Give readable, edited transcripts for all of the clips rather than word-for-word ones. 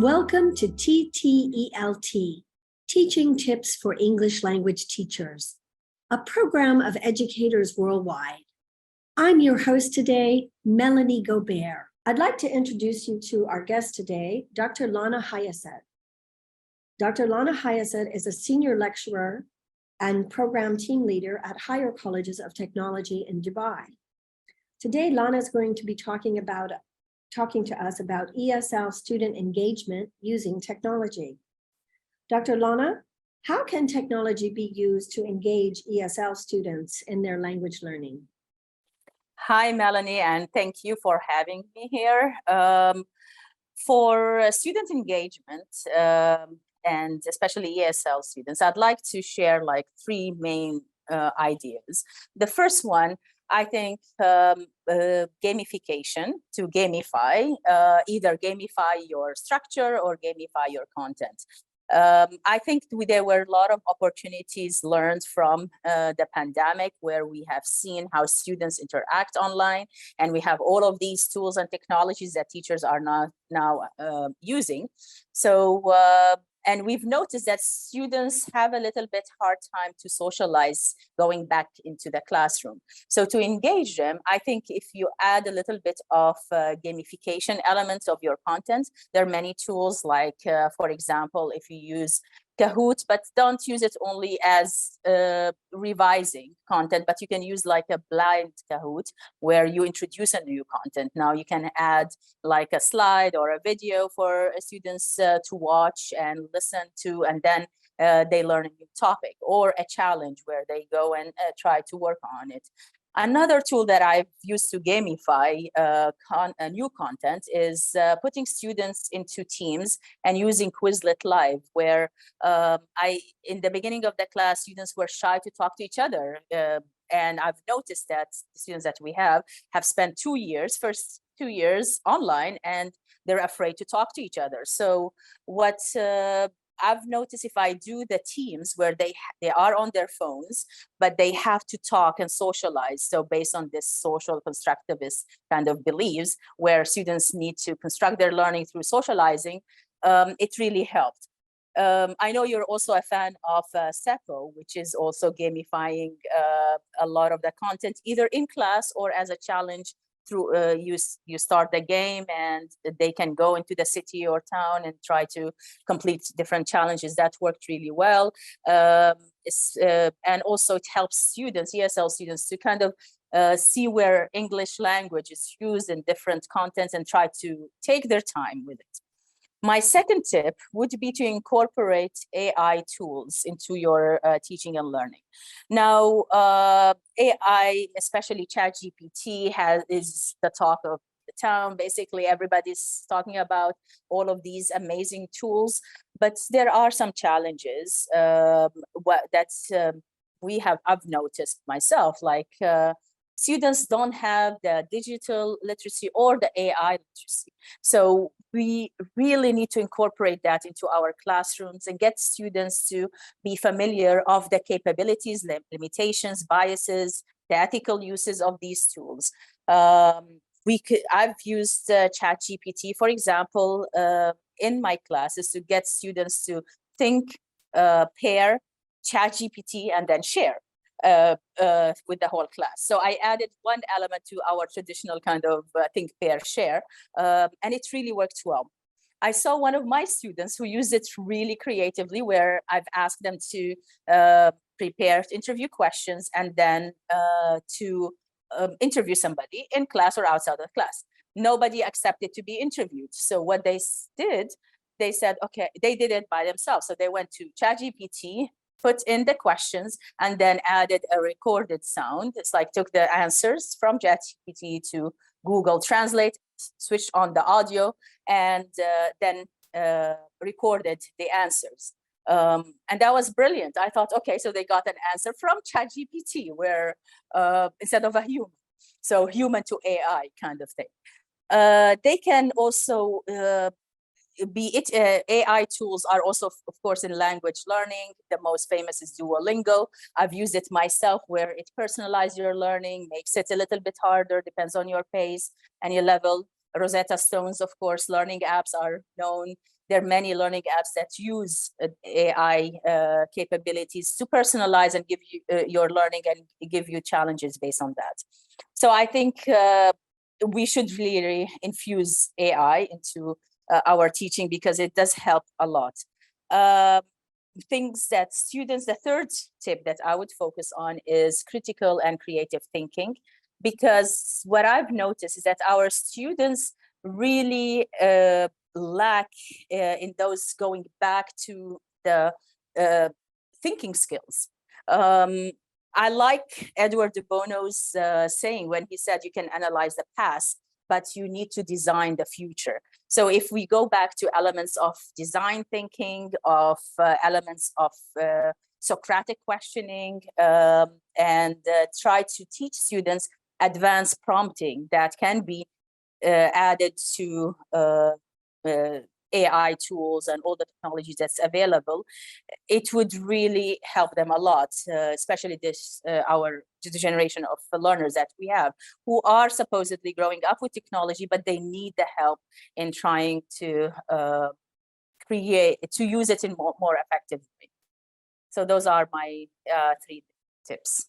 Welcome to TTELT, Teaching Tips for English Language Teachers, a program of educators worldwide. I'm your host today, Melanie Gobert. I'd like to introduce you to our guest today, Dr. Lana Hiasatt. Dr. Lana Hiasatt is a senior lecturer and program team leader at higher colleges of technology in Dubai. Today, Lana is going to be talking to us about ESL student engagement using technology. Dr. Lana, how can technology be used to engage ESL students in their language learning? Hi, Melanie, and thank you for having me here. For student engagement, and especially ESL students, I'd like to share like three main ideas. The first one, I think gamification, to gamify, either gamify your structure or gamify your content. I think there were a lot of opportunities learned from the pandemic, where we have seen how students interact online, and we have all of these tools and technologies that teachers are now using. So, and we've noticed that students have a little bit hard time to socialize going back into the classroom. So to engage them, I think if you add a little bit of gamification elements of your content, there are many tools like, for example, if you use Kahoot, but don't use it only as revising content, but you can use like a blind Kahoot where you introduce a new content. Now you can add like a slide or a video for students to watch and listen to, and then they learn a new topic, or a challenge where they go and try to work on it. Another tool that I've used to gamify new content is putting students into teams and using Quizlet Live, where in the beginning of the class, students were shy to talk to each other. And I've noticed that the students that we have spent first 2 years online, and they're afraid to talk to each other. So what I've noticed, if I do the teams where they are on their phones, but they have to talk and socialize. So based on this social constructivist kind of beliefs, where students need to construct their learning through socializing, it really helped. I know you're also a fan of Seppo, which is also gamifying a lot of the content, either in class or as a challenge. Through you start the game and they can go into the city or town and try to complete different challenges. That worked really well. And also it helps students, ESL students, to kind of see where English language is used in different contents and try to take their time with it. My second tip would be to incorporate AI tools into your teaching and learning. Now, AI, especially ChatGPT, is the talk of the town. Basically, everybody's talking about all of these amazing tools, but there are some challenges I've noticed myself, like students don't have the digital literacy or the AI literacy. So we really need to incorporate that into our classrooms and get students to be familiar of the capabilities, limitations, biases, the ethical uses of these tools. I've used ChatGPT, for example, in my classes to get students to think, pair, ChatGPT, and then share. With the whole class. So I added one element to our traditional kind of think, pair, share, and it really worked well. I saw one of my students who used it really creatively, where I've asked them to prepare interview questions and then to interview somebody in class or outside of class. Nobody accepted to be interviewed. So what they did, they said, okay, they did it by themselves. So they went to ChatGPT, put in the questions, and then added a recorded sound. It's like took the answers from ChatGPT to Google Translate, switched on the audio, and then recorded the answers. And that was brilliant. I thought, okay, so they got an answer from ChatGPT, where instead of a human. So human to AI kind of thing. They can also AI tools are also, of course, in language learning. The most famous is Duolingo. I've used it myself, where it personalizes your learning, makes it a little bit harder, depends on your pace and your level. Rosetta Stones, of course, learning apps are known. there are many learning apps that use AI capabilities to personalize and give you your learning and give you challenges based on that. So I think we should really infuse AI into our teaching because it does help a lot. Things that students, the third tip that I would focus on is critical and creative thinking, because what I've noticed is that our students really lack in those going back to the thinking skills. I like Edward de Bono's saying when he said you can analyze the past, but you need to design the future. So if we go back to elements of design thinking, of elements of Socratic questioning, and try to teach students advanced prompting that can be added to AI tools and all the technologies that's available, it would really help them a lot, especially this our generation of learners that we have, who are supposedly growing up with technology, but they need the help in trying to use it in more effective way. So those are my 3 tips.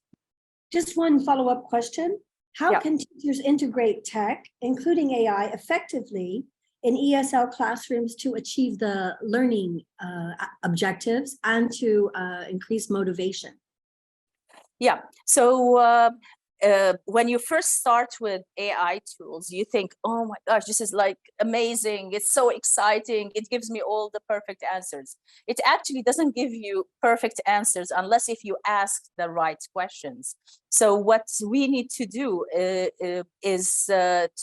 Just one follow-up question. How Yeah. can teachers integrate tech, including AI, effectively in ESL classrooms to achieve the learning objectives and to increase motivation? Yeah, so when you first start with AI tools, you think, oh my gosh, this is like amazing. It's so exciting. It gives me all the perfect answers. It actually doesn't give you perfect answers unless if you ask the right questions. So what we need to do is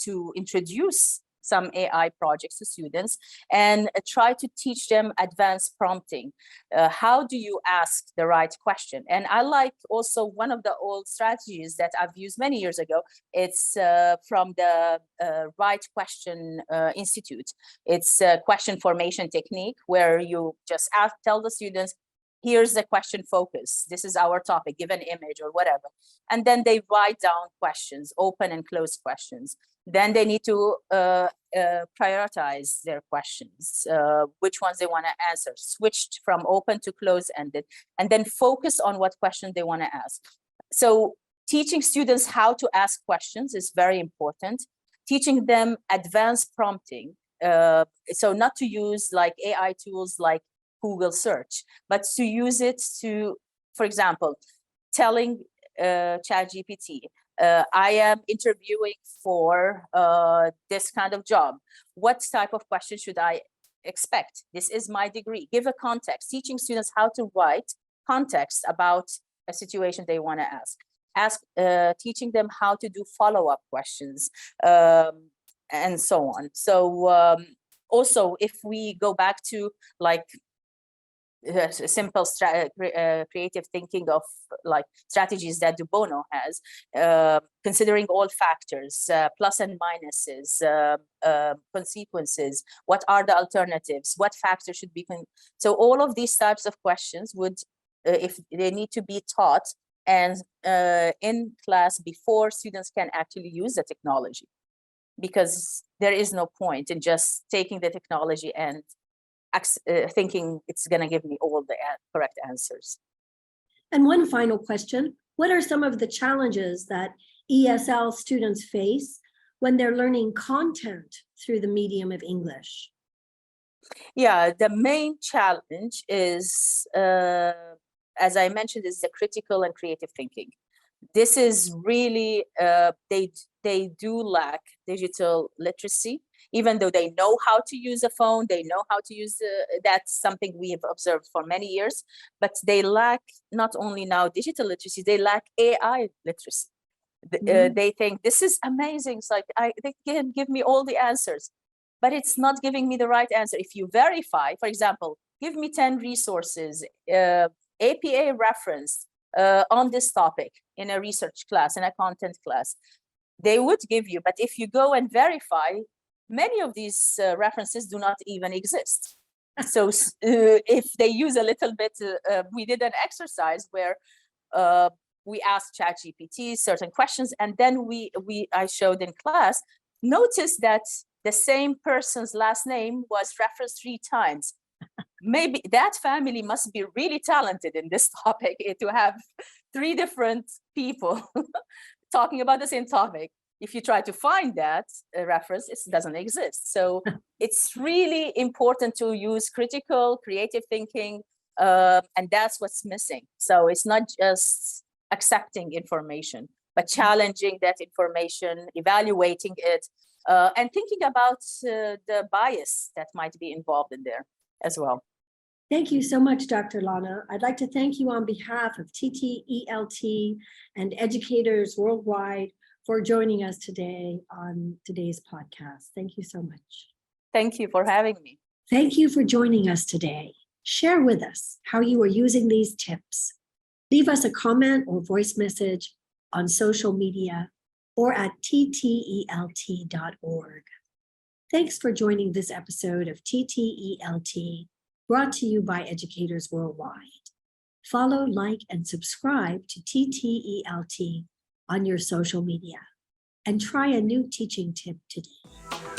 to introduce some AI projects to students and try to teach them advanced prompting. How do you ask the right question? And I like also one of the old strategies that I've used many years ago. It's from the Right Question Institute. It's a question formation technique where you just tell the students, here's the question focus. This is our topic, give an image or whatever. And then they write down questions, open and closed questions. Then they need to prioritize their questions, which ones they want to answer, switched from open to close-ended, and then focus on what question they want to ask. So teaching students how to ask questions is very important. Teaching them advanced prompting, so not to use like AI tools like Google search, but to use it to, for example, telling ChatGPT, I am interviewing for this kind of job. What type of question should I expect? This is my degree. Give a context, teaching students how to write context about a situation they want to ask. Teaching them how to do follow-up questions, and so on. So also, if we go back to like simple creative thinking of like strategies that De Bono has, considering all factors, plus and minuses, consequences, what are the alternatives, what factors should be, so all of these types of questions would, if they need to be taught and in class before students can actually use the technology, because there is no point in just taking the technology and thinking it's going to give me all the correct answers. And one final question, what are some of the challenges that ESL students face when they're learning content through the medium of English? Yeah, the main challenge is, as I mentioned, is the critical and creative thinking. This is really, they do lack digital literacy. Even though they know how to use a phone, they know how to use, that's something we have observed for many years, but they lack not only now digital literacy, they lack AI literacy. They think this is amazing. It's like, they can give me all the answers, but it's not giving me the right answer. If you verify, for example, give me 10 resources, APA reference on this topic in a research class, in a content class, they would give you, but if you go and verify, many of these references do not even exist. So if they use a little bit, we did an exercise where we asked ChatGPT certain questions, and then I showed in class, notice that the same person's last name was referenced 3 times. Maybe that family must be really talented in this topic to have 3 different people talking about the same topic. If you try to find that reference, it doesn't exist. So it's really important to use critical, creative thinking, and that's what's missing. So it's not just accepting information, but challenging that information, evaluating it, and thinking about the bias that might be involved in there as well. Thank you so much, Dr. Lana. I'd like to thank you on behalf of TTELT and educators worldwide for joining us today on today's podcast. Thank you so much. Thank you for having me. Thank you for joining us today. Share with us how you are using these tips. Leave us a comment or voice message on social media or at ttelt.org. Thanks for joining this episode of TTELT, brought to you by educators worldwide. Follow, like, and subscribe to TTELT on your social media, and try a new teaching tip today.